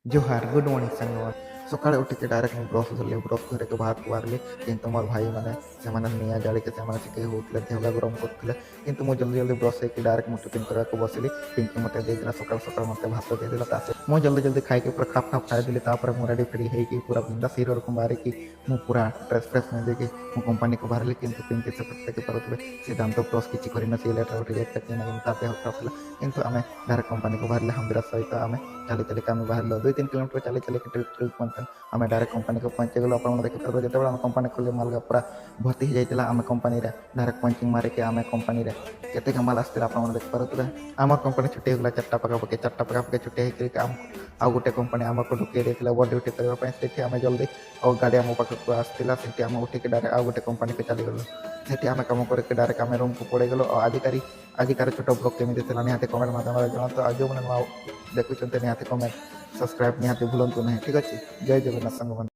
जोहार good morning Sangwan सकाळे उठिके direct मुझे ब्रश धरली ब्रश धरिक बाहर को बाहरली किंतु मोर भाई मैंने से निआ जाड़ी के चिके होते देहगा गरम करते किंतु मुझे जल्दी जल्दी ब्रश होकर डायरेक्ट मुझे टिफिन करने बसिली पिंकी मत देदेला सकाल सकाल मत भात देदेला मुझे जल्दी जल्दी खाई पूरा खाप खाप खाई देली मुझे रेडी फेडी होगी पूरा बिंदास हिरो रकम बाहर की मुझे पूरा ड्रेस फ्रेस में देखी मुझे कंपनी को बाहरली किंतु पिंकी से देखी पारे सी दाम तो ब्रश किसी करना सी लेटर उठी जाता देह खराब था किंतु आम डायरेक्ट कंपनी को बाहर हमीरा सहित आम चली चलिक आम बाहर 2-3 किलोमीटर चली चलिक ट्रिप पहुँचन आम डायरेक्ट कंपनी को पहुँची गलु आप देखिए जो आम कंपनी खोल माल पूरा भर्ती हो जाता आम कंपनी डायरेक्ट पंचिंग मारिक आम कंपनी केते माल आसला आप देखिए आम कंपनी छुट्टी होगा 4टा पाखापाखि छुट्टी होकर आम आउ गोटे कंपनी आमको ढुकई देता ओवर ड्यूटी करने आम जल्दी और गाड़ी आम पाखक आसाला से आम उठिक डायरेक्ट आउ गोटे कंपनी को चलीगलु से आम कम करके डायरेक्ट आम रूम को पड़ेगलु और आजिकार छोट ब्लॉग केमी निहाती कमेंट माध्यम जनातु आज जो मैंने देखुं निहाती कमेंट सब्सक्राइब निहाती भूलु ना ठीक अच्छे जय जगन्नाथ संग